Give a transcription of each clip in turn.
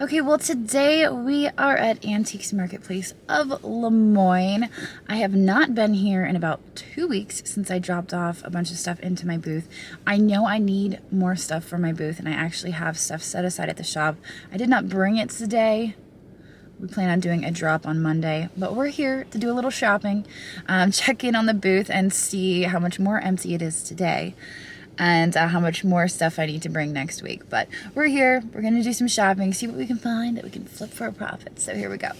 Okay, well today we are at Antiques Marketplace of Lemoyne. I have not been here in about 2 weeks since I dropped off a bunch of stuff into my booth. I know I need more stuff for my booth and I actually have stuff set aside at the shop. I did not bring it today. We plan on doing a drop on Monday, but we're here to do a little shopping, check in on the booth and see how much more empty it is today. And how much more stuff I need to bring next week. But we're here, we're gonna do some shopping, see what we can find that we can flip for a profit. So here we go.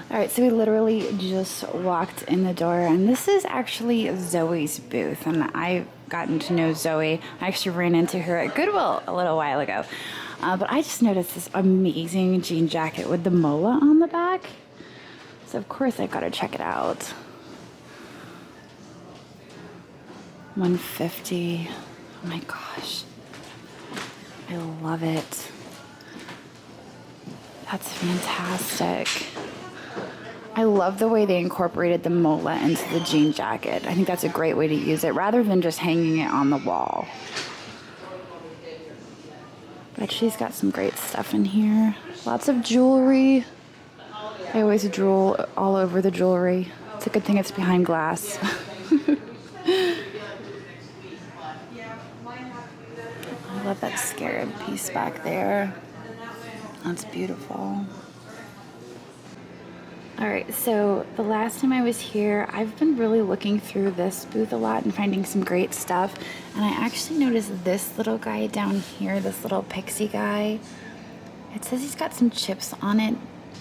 All right, so we literally just walked in the door, and this is actually Zoe's booth, and I've gotten to know Zoe. I actually ran into her at Goodwill a little while ago. But I just noticed this amazing jean jacket with the mola on the back. So of course I've gotta check it out. $150. Oh my gosh. I love it. That's fantastic. I love the way they incorporated the mola into the jean jacket. I think that's a great way to use it rather than just hanging it on the wall. But she's got some great stuff in here. Lots of jewelry. I always drool all over the jewelry. It's a good thing it's behind glass. I love that scarab piece back there. That's beautiful. All right, so the last time I was here, I've been really looking through this booth a lot and finding some great stuff. And I actually noticed this little guy down here, this little pixie guy. It says he's got some chips on it.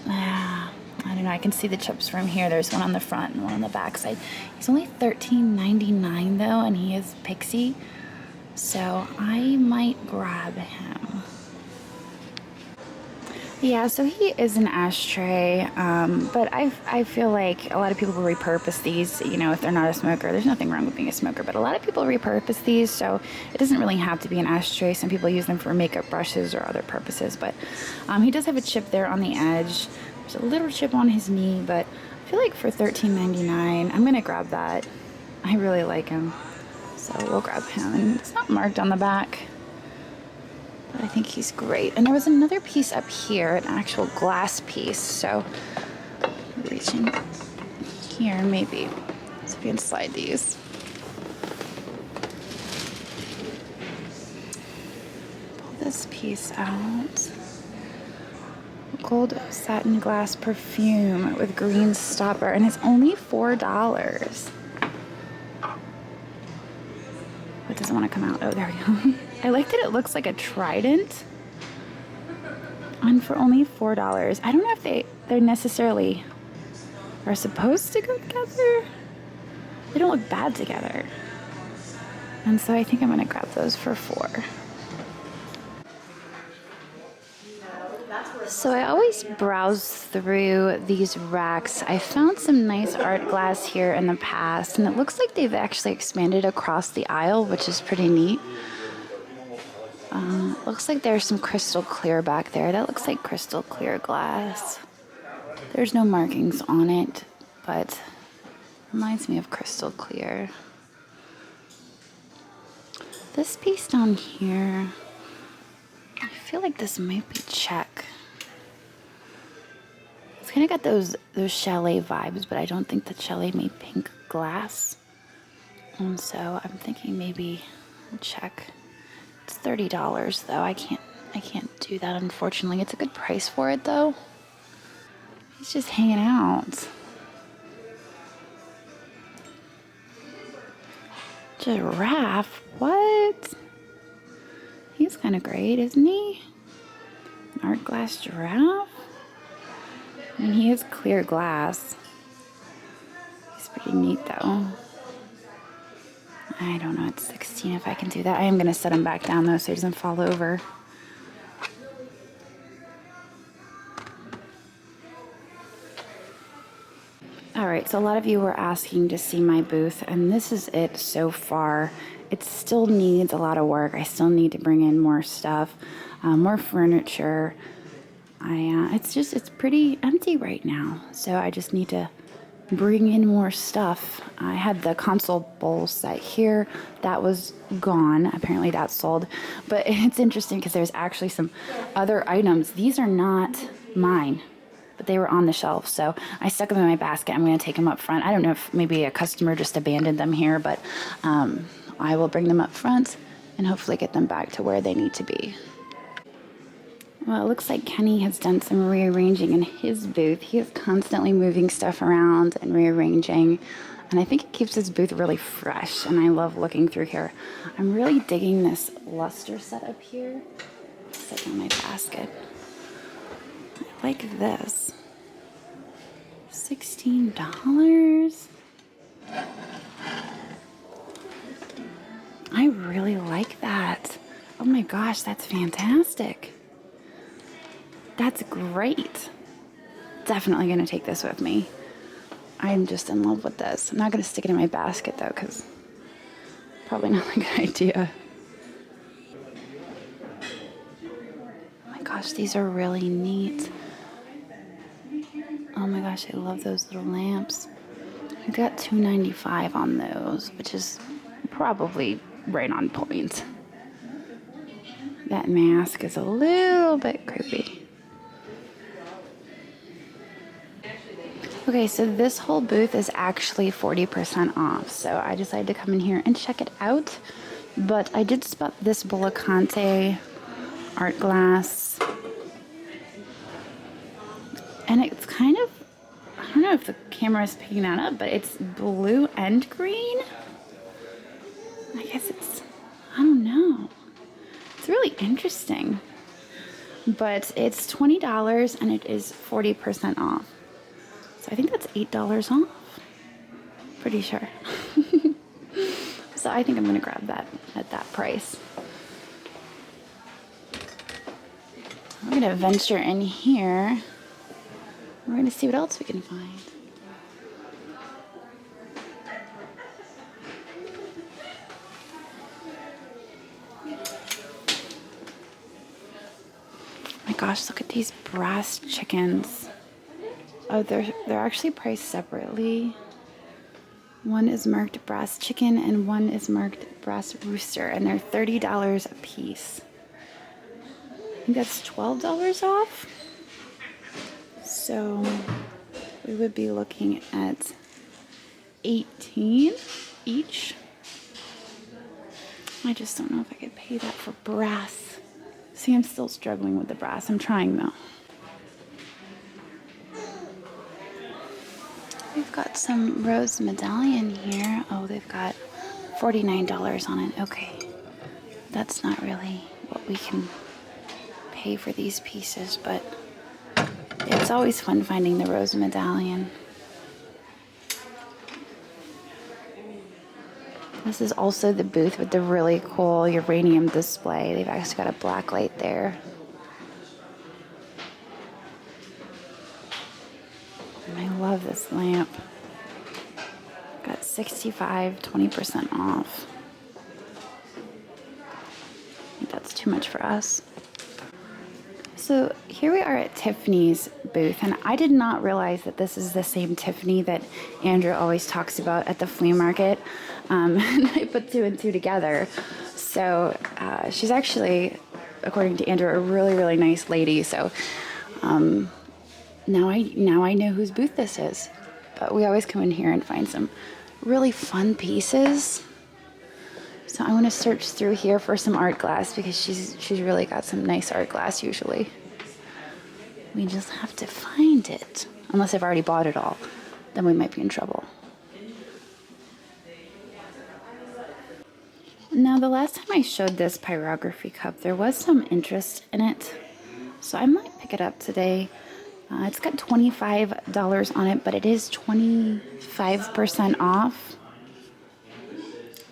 I don't know, I can see the chips from here. There's one on the front and one on the back side. He's only $13.99 though, and he is pixie. So I might grab him. Yeah, so he is an ashtray, but I feel like a lot of people will repurpose these, you know, if they're not a smoker. There's nothing wrong with being a smoker, but a lot of people repurpose these, so it doesn't really have to be an ashtray. Some people use them for makeup brushes or other purposes, but he does have a chip there on the edge. There's a little chip on his knee, but I feel like for $13.99, I'm going to grab that. I really like him. So we'll grab him, and it's not marked on the back, but I think he's great. And there was another piece up here, an actual glass piece, so reaching here maybe, so we can slide these. Pull this piece out. Gold satin glass perfume with green stopper, and it's only $4. It doesn't want to come out. Oh, there we go. I like that it looks like a trident. And for only $4. I don't know if they necessarily are supposed to go together. They don't look bad together. And so I think I'm going to grab those for $4. So I always browse through these racks. I found some nice art glass here in the past, and it looks like they've actually expanded across the aisle, which is pretty neat. Looks like there's some crystal clear back there. That looks like crystal clear glass. There's no markings on it, but reminds me of crystal clear. This piece down here, I feel like this might be check. It's kind of got those chalet vibes, but I don't think the chalet made pink glass. And so I'm thinking maybe I'll check. It's $30 though. I can't do that, unfortunately. It's a good price for it though. He's just hanging out. Giraffe? What? He's kind of great, isn't he? An art glass giraffe? I mean, he is clear glass. He's pretty neat, though. I don't know, it's 16 if I can do that. I am going to set him back down, though, so he doesn't fall over. All right, so a lot of you were asking to see my booth, and this is it so far. It still needs a lot of work. I still need to bring in more stuff, more furniture. It's pretty empty right now, so I just need to bring in more stuff. I had the console bowl set here. That was gone. Apparently that's sold. But it's interesting because there's actually some other items. These are not mine, but they were on the shelf. So I stuck them in my basket. I'm going to take them up front. I don't know if maybe a customer just abandoned them here, but I will bring them up front and hopefully get them back to where they need to be. Well, it looks like Kenny has done some rearranging in his booth. He is constantly moving stuff around and rearranging, and I think it keeps his booth really fresh, and I love looking through here. I'm really digging this luster set up here. Set in my basket. I like this. $16. I really like that. Oh my gosh, that's fantastic. That's great. Definitely going to take this with me. I'm just in love with this. I'm not going to stick it in my basket though, because probably not a good idea. Oh my gosh, these are really neat. Oh my gosh, I love those little lamps. I got $2.95 on those, which is probably right on point. That mask is a little bit creepy. Okay, so this whole booth is actually 40% off, so I decided to come in here and check it out. But I did spot this Bullicante art glass, and it's kind of, I don't know if the camera is picking that up, but it's blue and green. I guess it's, I don't know. It's really interesting. But it's $20 and it is 40% off. So I think that's $8 off. Pretty sure. So I think I'm going to grab that at that price. We're going to venture in here. We're going to see what else we can find. Oh my gosh, look at these brass chickens. Oh, they're actually priced separately. One is marked brass chicken and one is marked brass rooster, and they're $30 a piece. I think that's $12 off. So we would be looking at $18 each. I just don't know if I could pay that for brass. See, I'm still struggling with the brass. I'm trying though. We've got some rose medallion here. Oh, they've got $49 on it. Okay. That's not really what we can pay for these pieces, but it's always fun finding the rose medallion. This is also the booth with the really cool uranium display. They've actually got a black light there. And I love this lamp. Got 65, 20% off. I think that's too much for us. So here we are at Tiffany's booth, and I did not realize that this is the same Tiffany that Andrew always talks about at the flea market. And I put two and two together. So she's actually, according to Andrew, a really, really nice lady. So now I know whose booth this is. But we always come in here and find some really fun pieces. So I want to search through here for some art glass because she's really got some nice art glass usually. We just have to find it. Unless I've already bought it all, then we might be in trouble. Now, the last time I showed this pyrography cup, there was some interest in it. So I might pick it up today. It's got $25 on it, but it is 25% off.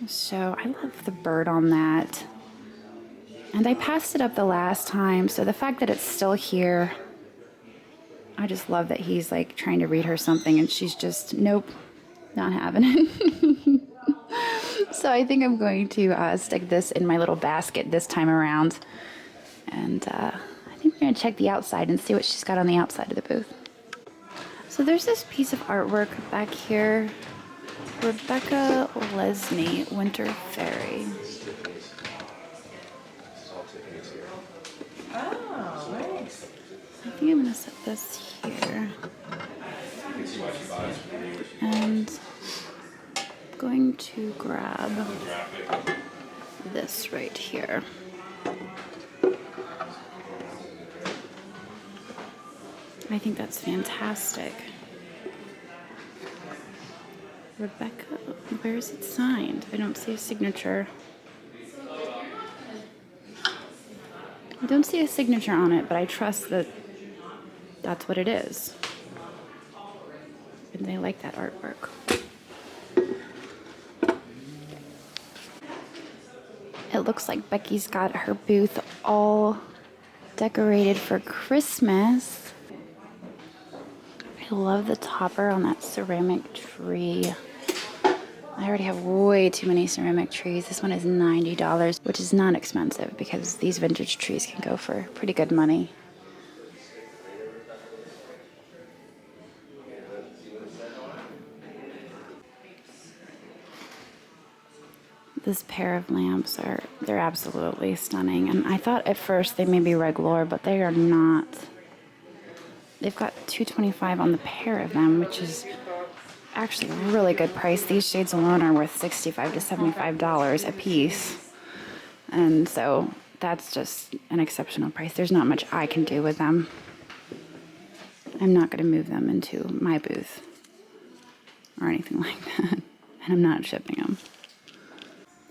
So I love the bird on that. And I passed it up the last time, so the fact that it's still here, I just love that he's like trying to read her something and she's just, nope, not having it. So I think I'm going to stick this in my little basket this time around. And I think we're going to check the outside and see what she's got on the outside of the booth. So there's this piece of artwork back here. Rebecca Lesney, Winter Fairy. Oh, nice. I think I'm gonna set this here. And I'm going to grab this right here. I think that's fantastic. Rebecca, where is it signed? I don't see a signature. I don't see a signature on it, but I trust that that's what it is. And they like that artwork. It looks like Becky's got her booth all decorated for Christmas. I love the topper on that ceramic tree. I already have way too many ceramic trees. This one is $90, which is not expensive because these vintage trees can go for pretty good money. This pair of lamps they're absolutely stunning. And I thought at first they may be regular, but they are not. They've got $225 on the pair of them, which is actually a really good price. These shades alone are worth $65 to $75 a piece. And so that's just an exceptional price. There's not much I can do with them. I'm not going to move them into my booth or anything like that. And I'm not shipping them.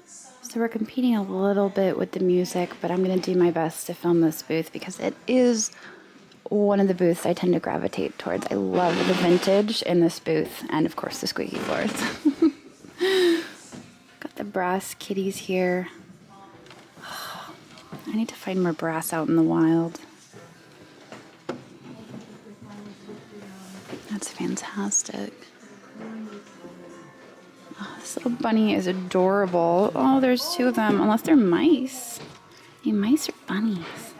So we're competing a little bit with the music, but I'm going to do my best to film this booth because it is one of the booths I tend to gravitate towards. I love the vintage in this booth and, of course, the squeaky floors. Got the brass kitties here. I need to find more brass out in the wild. That's fantastic. Oh, this little bunny is adorable. Oh, there's two of them, unless they're mice. Hey, mice or bunnies?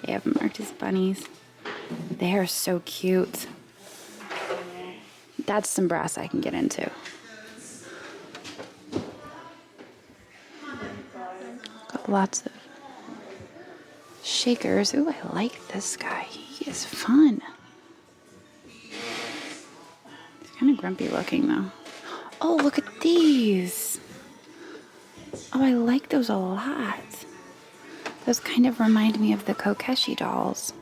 They have them marked as bunnies. They are so cute. That's some brass I can get into. Got lots of shakers. Ooh, I like this guy. He is fun. He's kind of grumpy looking though. Oh, look at these. Oh, I like those a lot. Those kind of remind me of the Kokeshi dolls.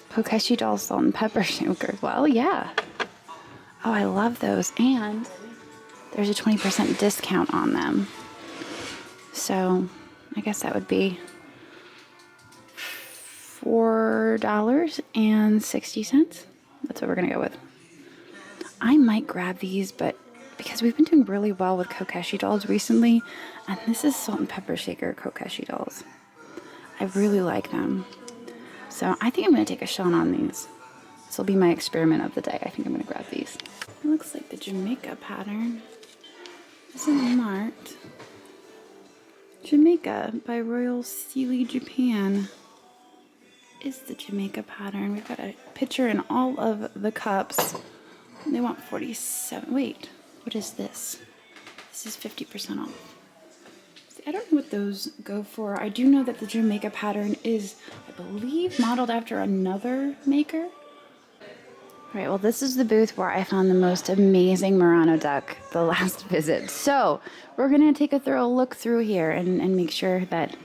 Kokeshi dolls, salt and pepper shakers. Well, yeah. Oh, I love those. And there's a 20% discount on them. So I guess that would be $4.60. That's what we're going to go with. I might grab these, but because we've been doing really well with Kokeshi dolls recently, and this is salt and pepper shaker Kokeshi dolls. I really like them. So I think I'm going to take a shot on these. This will be my experiment of the day. I think I'm going to grab these. It looks like the Jamaica pattern. Isn't marked. Jamaica by Royal Sealy Japan is the Jamaica pattern. We've got a picture in all of the cups. They want 47. Wait, what is this? This is 50% off. See, I don't know what those go for. I do know that the Jamaica pattern is, I believe, modeled after another maker. All right, well, this is the booth where I found the most amazing Murano duck the last visit. So we're going to take a thorough look through here and make sure that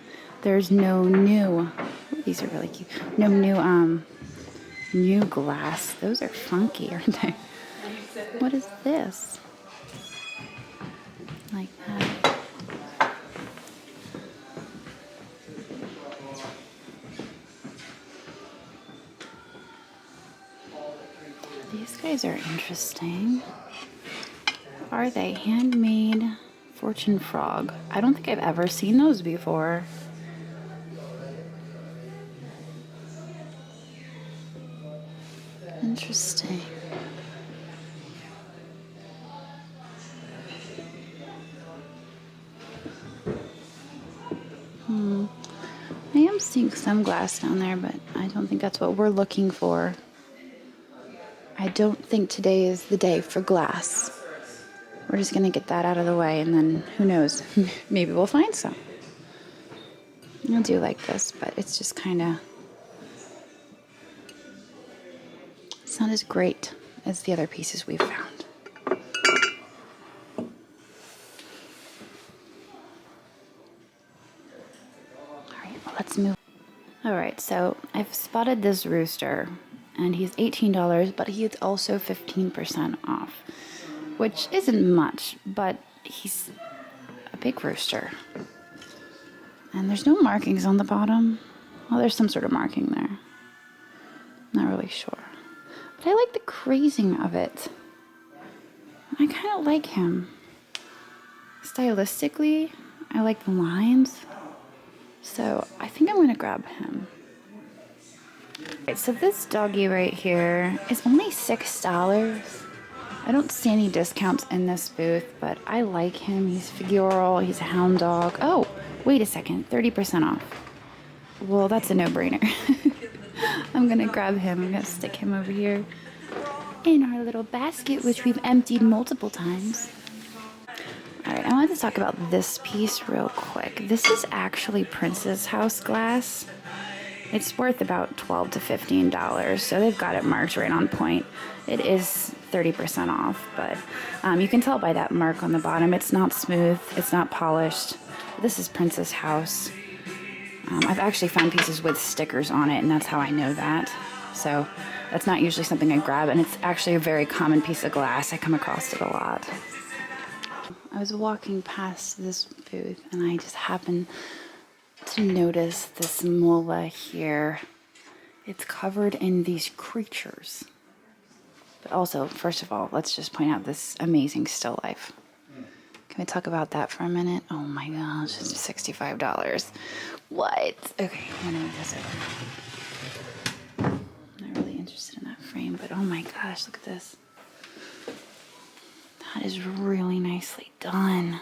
there's no new, ooh, these are really cute, no new glass. Those are funky, aren't they? What is this? Like that. These guys are interesting. Are they handmade fortune frog? I don't think I've ever seen those before. Interesting. I am seeing some glass down there, but I don't think that's what we're looking for. I don't think today is the day for glass. We're just going to get that out of the way, and then who knows? Maybe we'll find some. I do like this, but it's just kind of... It's not as great as the other pieces we've found. Alright, well, let's move. Alright, so I've spotted this rooster, and he's $18, but he is also 15% off, which isn't much, but he's a big rooster. And there's no markings on the bottom. Well, there's some sort of marking there. Not really sure. But I like the crazing of it. I kind of like him. Stylistically, I like the lines. So I think I'm going to grab him. Right, so this doggy right here is only $6. I don't see any discounts in this booth, but I like him. He's figural. He's a hound dog. Oh, wait a second. 30% off. Well, that's a no-brainer. I'm going to grab him. I'm going to stick him over here in our little basket, which we've emptied multiple times. Alright, I wanted to talk about this piece real quick. This is actually Princess House glass. It's worth about $12 to $15, so they've got it marked right on point. It is 30% off, but you can tell by that mark on the bottom. It's not smooth, it's not polished. This is Princess House. I've actually found pieces with stickers on it, and that's how I know that. So that's not usually something I grab, and it's actually a very common piece of glass. I come across it a lot. I was walking past this booth, and I just happened to notice this mola here. It's covered in these creatures. But also, first of all, let's just point out this amazing still life. Can we talk about that for a minute? Oh my gosh, it's $65. What? Okay, I'm gonna move this over. I'm not really interested in that frame, but oh my gosh, look at this. That is really nicely done.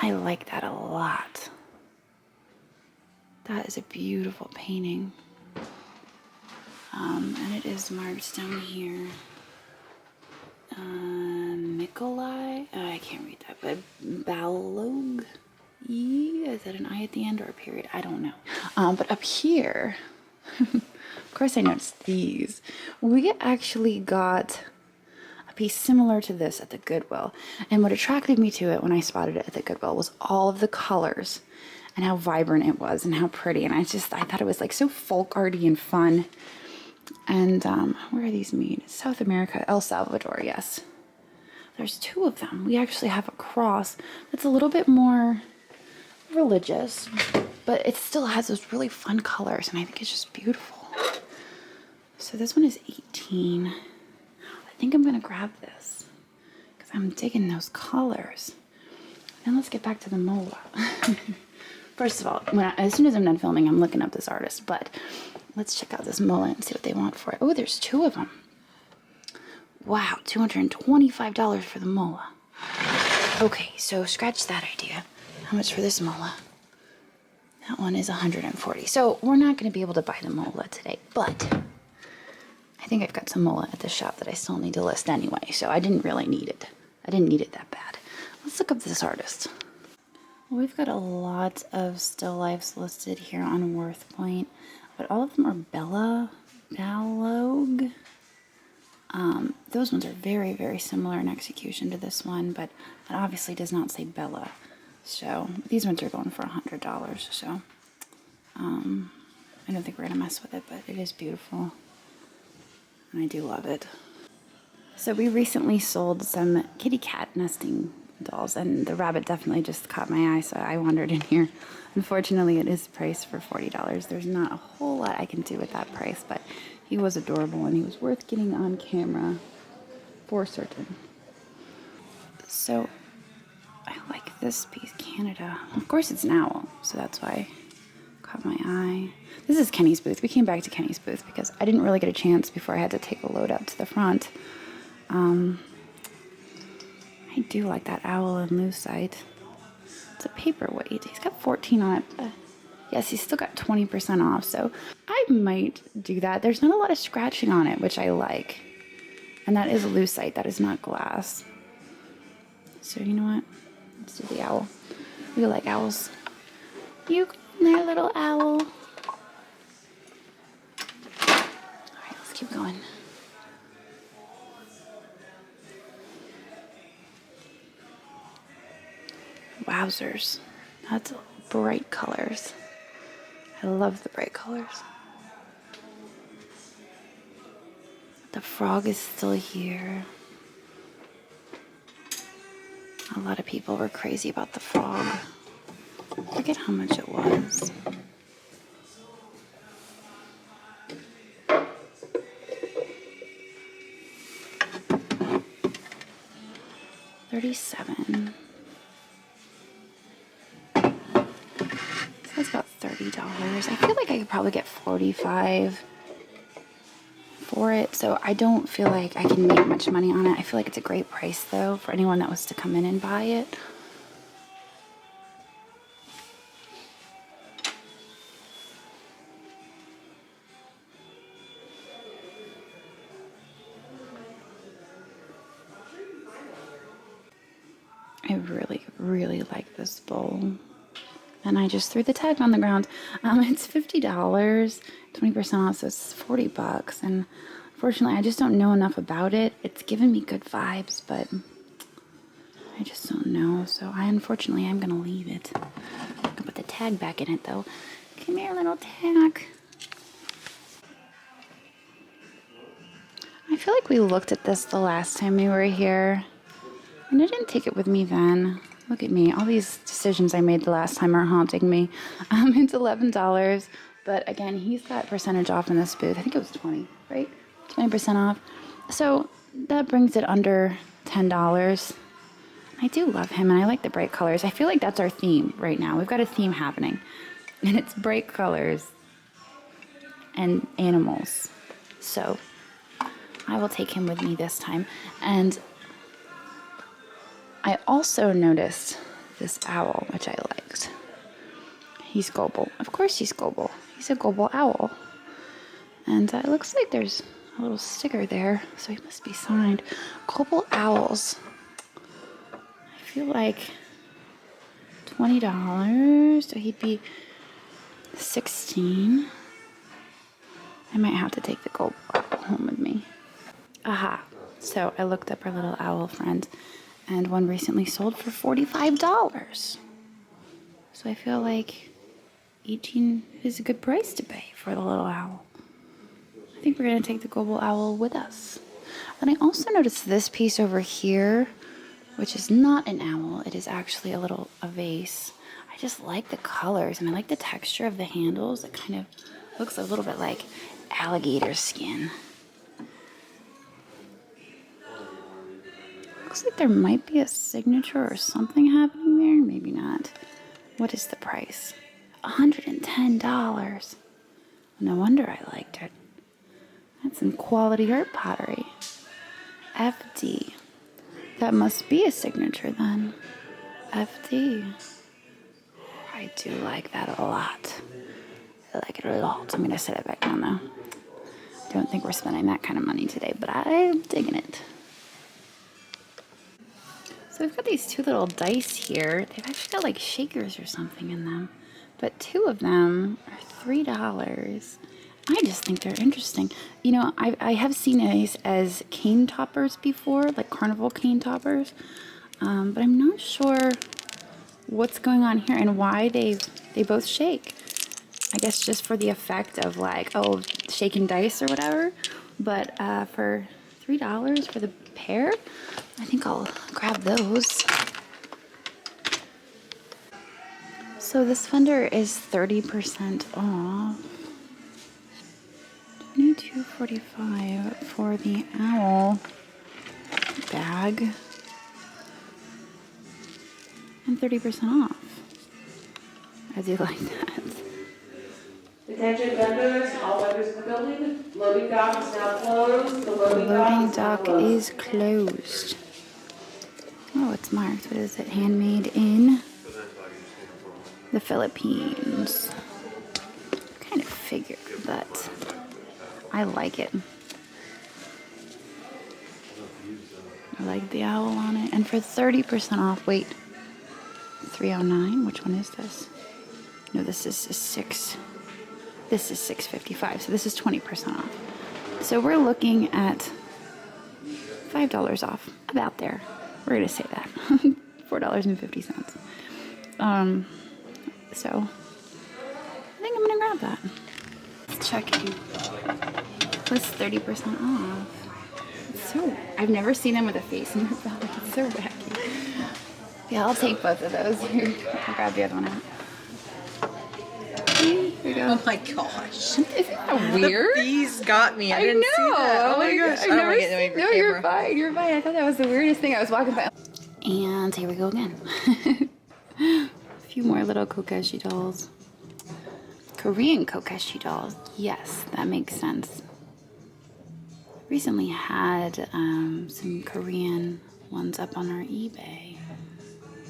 I like that a lot. That is a beautiful painting. And it is marked down here. Nikolai? I can't read that, but Balog? Is that an I at the end or a period? I don't know. But up here, of course I noticed these. We actually got a piece similar to this at the Goodwill. And what attracted me to it when I spotted it at the Goodwill was all of the colors and how vibrant it was and how pretty. And I thought it was like so folk arty and fun. And where are these made? South America, El Salvador, yes. There's two of them. We actually have a cross that's a little bit more religious, but it still has those really fun colors, and I think it's just beautiful. So this one is 18. I think I'm gonna grab this because I'm digging those colors. Now let's get back to the mola. First of all, as soon as I'm done filming, I'm looking up this artist, but let's check out this mola and see what they want for it. Oh, there's two of them. Wow, $225 for the mola. Okay, so scratch that idea. How much for this mola? That one is $140. So we're not going to be able to buy the mola today, but I think I've got some mola at the shop that I still need to list anyway, so I didn't really need it. I didn't need it that bad. Let's look up this artist. Well, we've got a lot of still lifes listed here on Worth Point, but all of them are Balog. Those ones are very, very similar in execution to this one, but it obviously does not say Bella. So these ones are going for $100. So I don't think we're gonna mess with it, but it is beautiful, and I do love it. So we recently sold some kitty cat nesting dolls, and the rabbit definitely just caught my eye, so I wandered in here. Unfortunately, it is priced for $40. There's not a whole lot I can do with that price, but he was adorable and he was worth getting on camera for certain. So I like this piece, Canada. Of course it's an owl, so that's why it caught my eye. This is Kenny's booth. We came back to Kenny's booth because I didn't really get a chance before I had to take a load up to the front. I do like that owl and lucite. It's a paperweight. He's got 14 on it. Yes, he's still got 20% off, so I I might do that. There's not a lot of scratching on it, which I like. And that is lucite, that is not glass. So you know what? Let's do the owl. We like owls. You come there, little owl. All right, let's keep going. Wowzers. That's bright colors. I love the bright colors. The frog is still here. A lot of people were crazy about the frog. I forget how much it was. $37. That's about $30. I feel like I could probably get $45 for it, so I don't feel like I can make much money on it. I feel like it's a great price though for anyone that was to come in and buy it. I really, really like this bowl. And I just threw the tag on the ground. It's $50, 20% off, so it's $40. And unfortunately, I just don't know enough about it. It's given me good vibes, but I just don't know. So I unfortunately am gonna leave it. I can put the tag back in it though. Come here, little tag. I feel like we looked at this the last time we were here, and I didn't take it with me then. Look at me. All these decisions I made the last time are haunting me. It's $11, but again, he's got percentage off in this booth. I think it was 20, right? 20% off. So that brings it under $10. I do love him, and I like the bright colors. I feel like that's our theme right now. We've got a theme happening, and it's bright colors and animals. So I will take him with me this time. And I also noticed this owl, which I liked. He's global. Of course he's global. He's a global owl. And it looks like there's a little sticker there, so he must be signed. Global owls. I feel like $20, so he'd be $16. I might have to take the global owl home with me. Aha. So I looked up our little owl friend, and one recently sold for $45. So I feel like 18 is a good price to pay for the little owl. I think we're going to take the global owl with us. Then I also noticed this piece over here, which is not an owl. It is actually a vase. I just like the colors, and I like the texture of the handles. It kind of looks a little bit like alligator skin. Looks like there might be a signature or something happening there. Maybe not. What is the price? $110. No wonder I liked it. That's some quality art pottery. FD. That must be a signature then. FD. I do like that a lot. I like it a lot. I'm going to set it back down though. Don't think we're spending that kind of money today, but I'm digging it. So we've got these two little dice here. They've actually got like shakers or something in them. But two of them are $3. I just think they're interesting. You know, I have seen these as cane toppers before, like carnival cane toppers. But I'm not sure what's going on here and why they both shake. I guess just for the effect of like, oh, shaking dice or whatever. But for $3 for the pair, I think I'll grab those. So this fender is 30% off. $22.45 for the owl bag. And 30% off. I do like that. Attention vendors, all vendors in the building. Loading dock is now closed. The loading dock is closed. Oh, it's marked. What is it? Handmade in the Philippines. Kind of figured. but I like it. I like the owl on it. And for 30% off, wait, 309, which one is this? No, this is this is 655, so this is 20% off. So we're looking at $5 off, about there. We're gonna say that, $4.50. So I think I'm gonna grab that. Let's check it. Plus 30% off. It's so, I've never seen them with a face in their belly. It's so wacky. Yeah, I'll take both of those. Here, I'll grab the other one out. Here we go. Oh my gosh. Isn't that weird? The bees got me. I didn't know. see that. Oh my gosh. I've never seen, no, you're fine. You're fine. I thought that was the weirdest thing. I was walking by. And here we go again. A few more little Kokeshi dolls. Korean Kokeshi dolls. Yes, that makes sense. Recently had some Korean ones up on our eBay.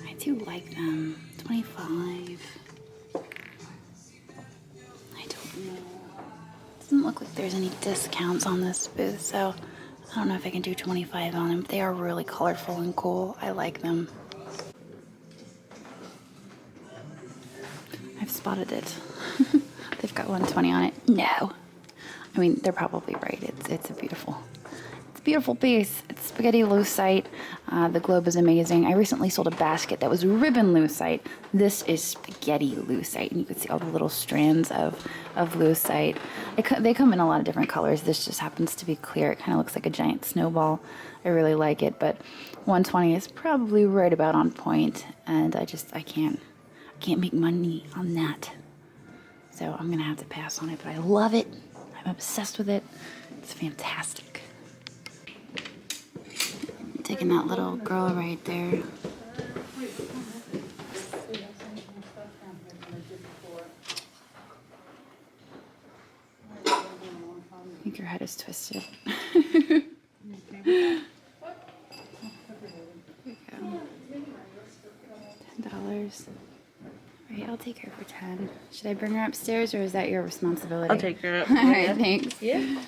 I do like them. 25. Doesn't look like there's any discounts on this booth, so I don't know if I can do 25 on them. They are really colorful and cool. I like them. I've spotted it. They've got 120 on it. No. I mean, they're probably right. It's a beautiful piece. It's spaghetti lucite. The globe is amazing. I recently sold a basket that was ribbon lucite. This is spaghetti lucite, and you can see all the little strands of lucite. They come in a lot of different colors. This just happens to be clear. It kind of looks like a giant snowball. I really like it, but 120 is probably right about on point, and I can't make money on that. So I'm gonna have to pass on it, but I love it. I'm obsessed with it. It's fantastic. Taking that little girl right there. I think your head is twisted. There we go. $10. Right, I'll take her for 10. Should I bring her upstairs, or is that your responsibility? I'll take her up. All right, thanks. Yeah.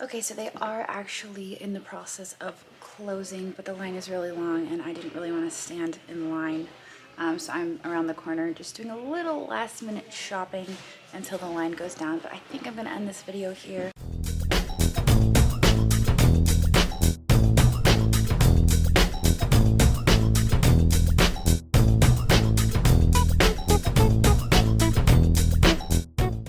Okay, so they are actually in the process of closing, but the line is really long and I didn't really want to stand in line. So I'm around the corner just doing a little last minute shopping until the line goes down, but I think I'm going to end this video here.